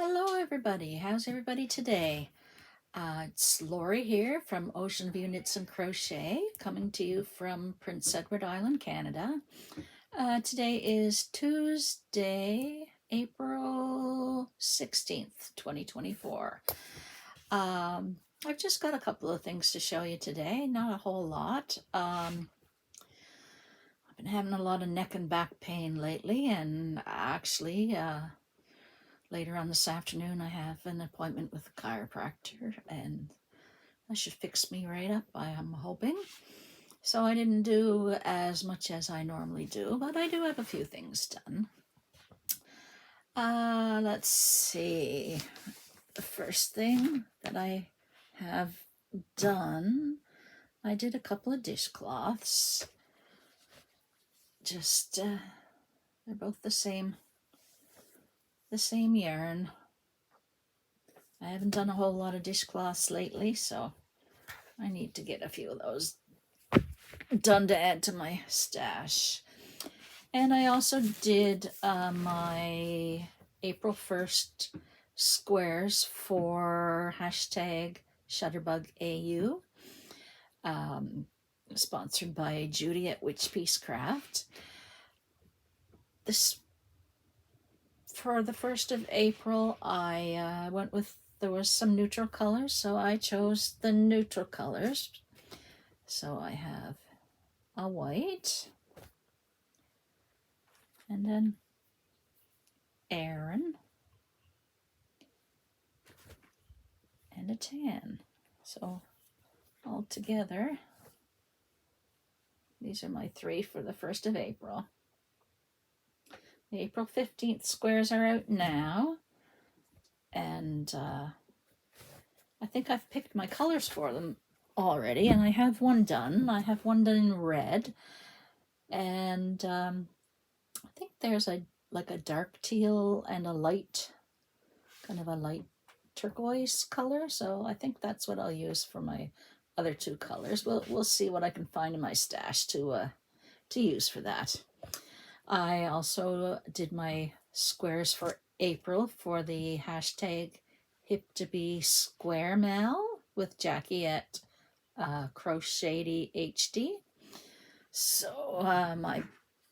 Hello, everybody. How's everybody today? It's Lori here from Ocean View Knits and Crochet, coming to you from Prince Edward Island, Canada. Today is Tuesday, April 16th, 2024. I've just got a couple of things to show you today, not a whole lot. I've been having a lot of neck and back pain lately, and actually, later on this afternoon, I have an appointment with a chiropractor, and that should fix me right up, I am hoping. So I didn't do as much as I normally do, but I do have a few things done. Let's see. The first thing that I have done, I did a couple of dishcloths. Just, they're both the same yarn. I haven't done a whole lot of dishcloths lately, so I need to get a few of those done to add to my stash. And I also did my April 1st squares for hashtag ShutterBugAU, sponsored by Judy at Witch Piece Craft. This, for the 1st of April, I went with, there was some neutral colors, so I chose the neutral colors. So I have a white, and then Aaron, and a tan. So all together, these are my three for the 1st of April. The April 15th squares are out now, and I think I've picked my colors for them already, and I have one done. I have one done in red, and I think there's a dark teal and a light, kind of a light turquoise color, so I think that's what I'll use for my other two colors. We'll see what I can find in my stash to use for that. I also did my squares for April for the hashtag Hip to Be Square Mal with Jackie at Crochetedy HD. So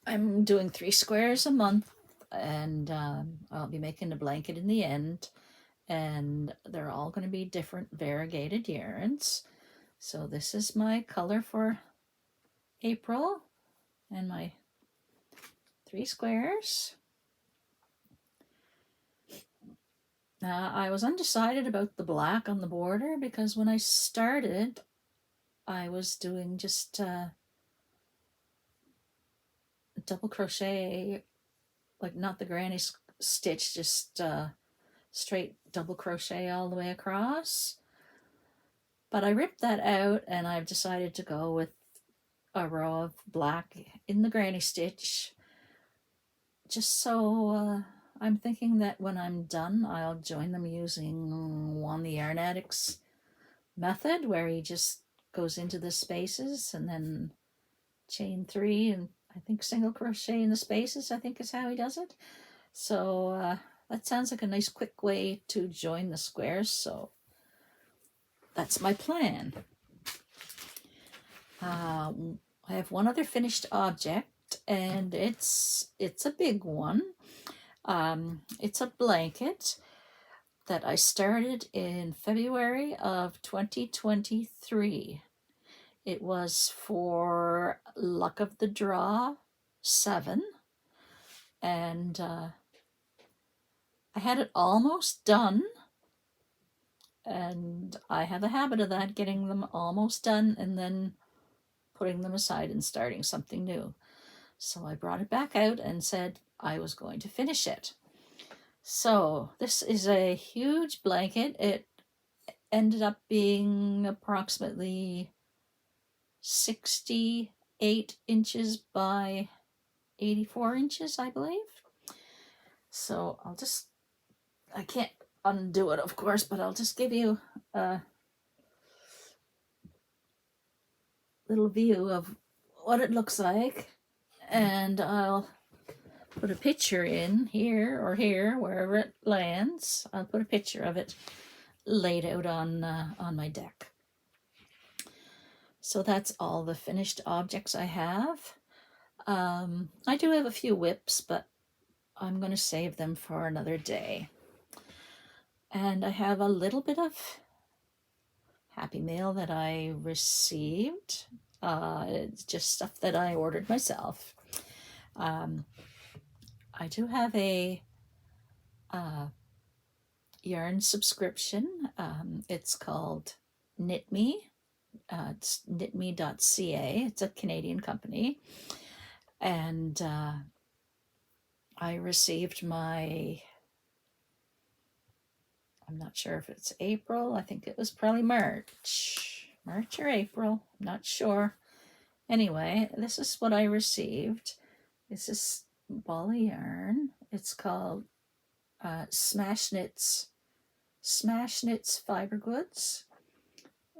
I'm doing 3 squares a month, and I'll be making a blanket in the end, and they're all going to be different variegated yarns. So this is my color for April and my 3 squares. I was undecided about the black on the border because when I started, I was doing just double crochet, like not the granny stitch, just straight double crochet all the way across. But I ripped that out, and I've decided to go with a row of black in the granny stitch, just so I'm thinking that when I'm done, I'll join them using one the Yarn Addicts method, where he just goes into the spaces and then chain 3 and I think single crochet in the spaces, I think is how he does it. So that sounds like a nice quick way to join the squares, so that's my plan. I have one other finished object, and it's a big one. It's a blanket that I started in February of 2023. It was for Luck of the Draw 7, and I had it almost done, and I have a habit of that, getting them almost done and then putting them aside and starting something new. So I brought it back out and said I was going to finish it. So this is a huge blanket. It ended up being approximately 68 inches by 84 inches, I believe. So I can't undo it, of course, but I'll just give you a little view of what it looks like, and I'll put a picture in here or here, wherever it lands. I'll put a picture of it laid out on my deck. So that's all the finished objects I have. I do have a few whips, but I'm going to save them for another day. And I have a little bit of Happy Mail that I received. It's just stuff that I ordered myself. I do have a yarn subscription. It's called Knit Me. It's knitme.ca. It's a Canadian company. And I received my, I'm not sure if it's April. I think it was probably March or April. I'm not sure. Anyway, this is what I received. This is ball of yarn. It's called Smash Knits Fiber Goods,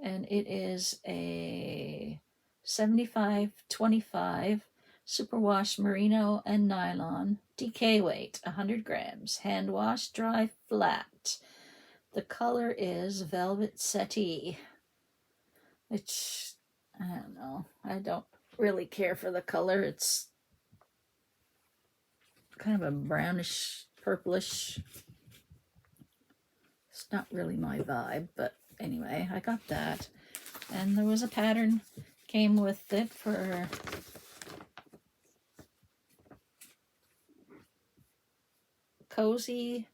and it is a 75-25 superwash merino and nylon, DK weight, 100 grams, hand wash, dry, flat. The color is Velvet Settee, which, I don't know, I don't really care for the color. It's kind of a brownish, purplish. It's not really my vibe, but anyway, I got that. And there was a pattern came with it for cozy,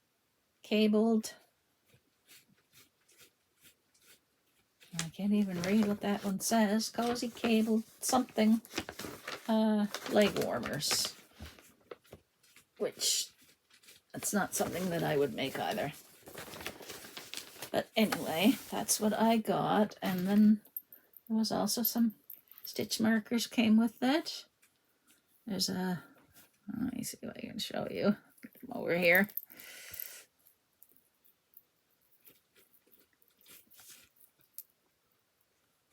cabled. I can't even read what that one says. Cozy, cabled, something. Leg warmers. Which, that's not something that I would make either. But anyway, that's what I got. And then there was also some stitch markers came with it. There's a, let me see if I can show you. Get them over here.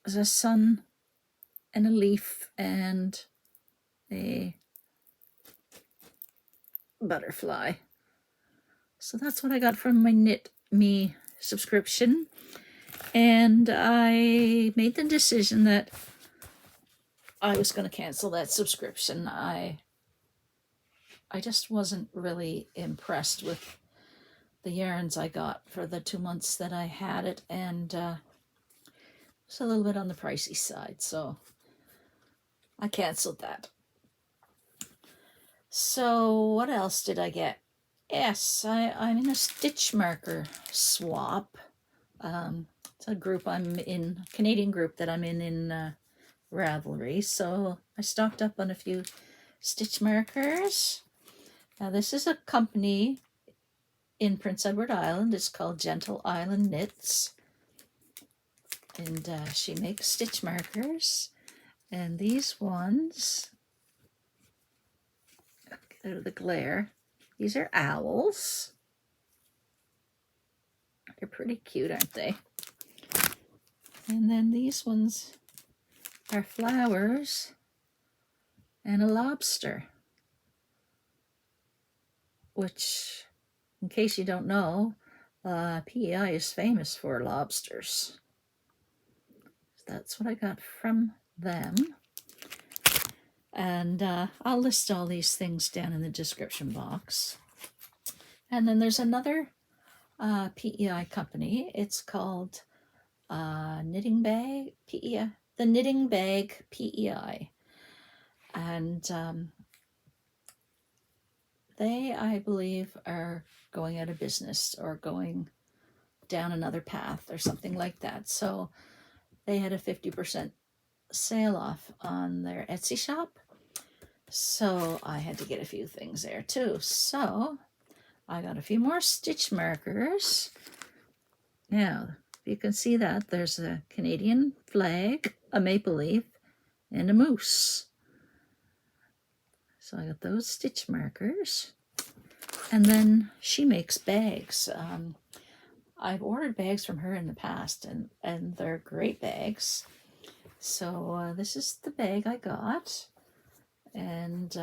There's a sun and a leaf and a butterfly. So that's what I got from my Knit Me subscription. And I made the decision that I was going to cancel that subscription. I just wasn't really impressed with the yarns I got for the 2 months that I had it, and it's a little bit on the pricey side, so I canceled that. So what else did I get? Yes, I'm in a stitch marker swap. It's a group I'm in, Canadian group that I'm in Ravelry. So I stocked up on a few stitch markers. Now this is a company in Prince Edward Island. It's called Gentle Island Knits. And she makes stitch markers. And these ones, get out of the glare, these are owls. They're pretty cute, aren't they? And then these ones are flowers and a lobster, which, in case you don't know, PEI is famous for lobsters. That's what I got from them. And I'll list all these things down in the description box. And then there's another PEI company. It's called Knitting Bag PEI, the Knitting Bag PEI. And they, I believe, are going out of business or going down another path or something like that. So they had a 50% sale off on their Etsy shop. So I had to get a few things there too. So I got a few more stitch markers. Now, you can see that there's a Canadian flag, a maple leaf, and a moose. So I got those stitch markers. And then she makes bags. I've ordered bags from her in the past, and they're great bags. So this is the bag I got. And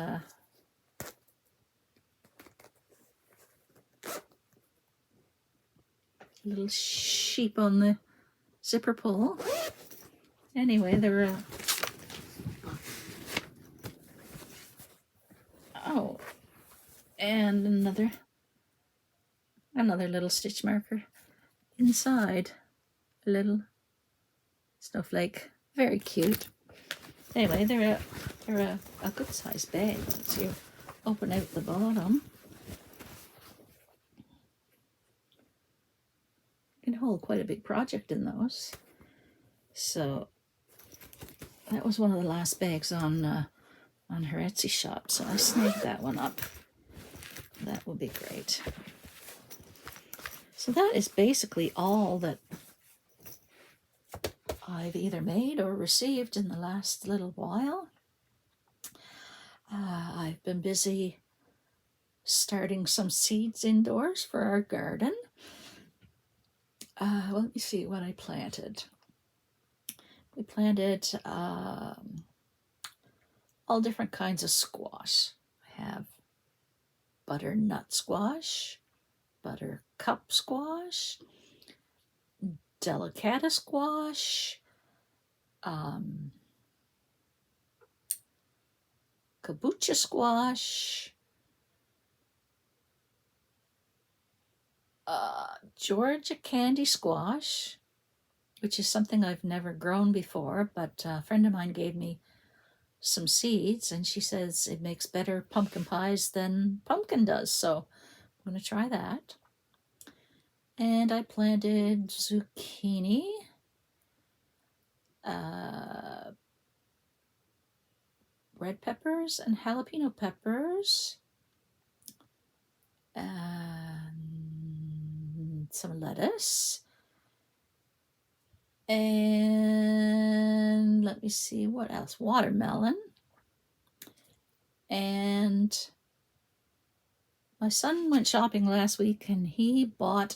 little sheep on the zipper pull. Anyway, there are... Oh, and another little stitch marker inside. A little snowflake. Very cute. Anyway, they're a good sized bag once you open out the bottom. You can hold quite a big project in those. So that was one of the last bags on her Etsy shop, so I snagged that one up. That will be great. So that is basically all that I've either made or received in the last little while. I've been busy starting some seeds indoors for our garden. Let me see what I planted. We planted all different kinds of squash. I have butternut squash, buttercup squash, delicata squash, kabocha squash, Georgia candy squash, which is something I've never grown before, but a friend of mine gave me some seeds and she says it makes better pumpkin pies than pumpkin does, so I'm going to try that. And I planted zucchini, red peppers and jalapeno peppers, and some lettuce, and let me see what else, watermelon. And my son went shopping last week and he bought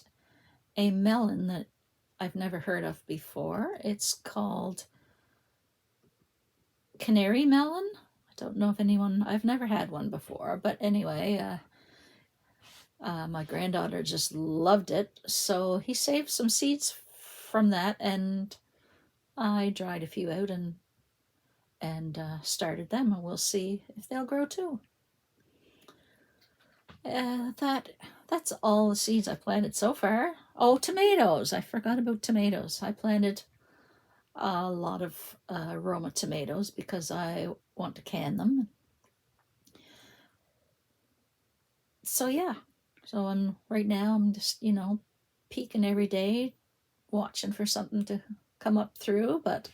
a melon that I've never heard of before. It's called canary melon. I don't know if I've never had one before, but anyway, my granddaughter just loved it, so he saved some seeds from that, and I dried a few out and started them, and we'll see if they'll grow too. That's all the seeds I planted so far. Oh, tomatoes! I forgot about tomatoes. I planted a lot of Roma tomatoes because I want to can them. So yeah, so right now I'm just, peeking every day, watching for something to come up through, but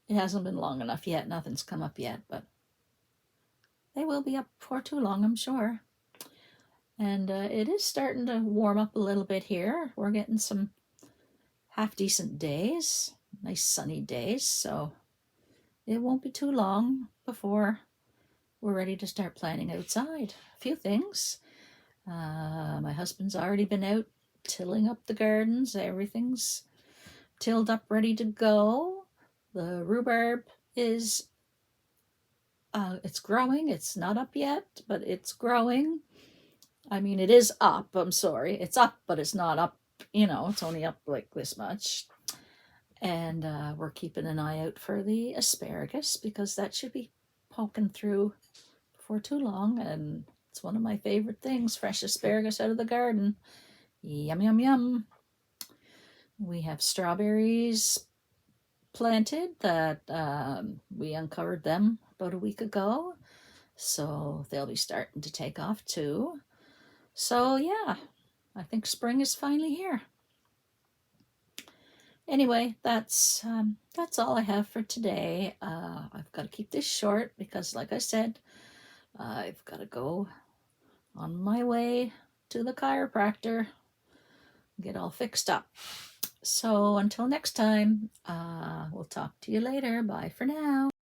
it hasn't been long enough yet. Nothing's come up yet, but they will be up before too long, I'm sure. And it is starting to warm up a little bit here. We're getting some half-decent days, nice sunny days, so it won't be too long before we're ready to start planting outside. A few things. My husband's already been out tilling up the gardens. Everything's tilled up, ready to go. The rhubarb is, it's growing. It's not up yet, but it's growing. I mean, it is up. I'm sorry. It's up, but it's not up. It's only up like this much. And we're keeping an eye out for the asparagus because that should be poking through before too long. And it's one of my favorite things, fresh asparagus out of the garden. Yum, yum, yum. We have strawberries planted that we uncovered them about a week ago. So they'll be starting to take off too. So yeah, I think spring is finally here. Anyway, that's all I have for today. I've got to keep this short because, like I said, I've got to go on my way to the chiropractor, get all fixed up. So until next time, we'll talk to you later. Bye for now.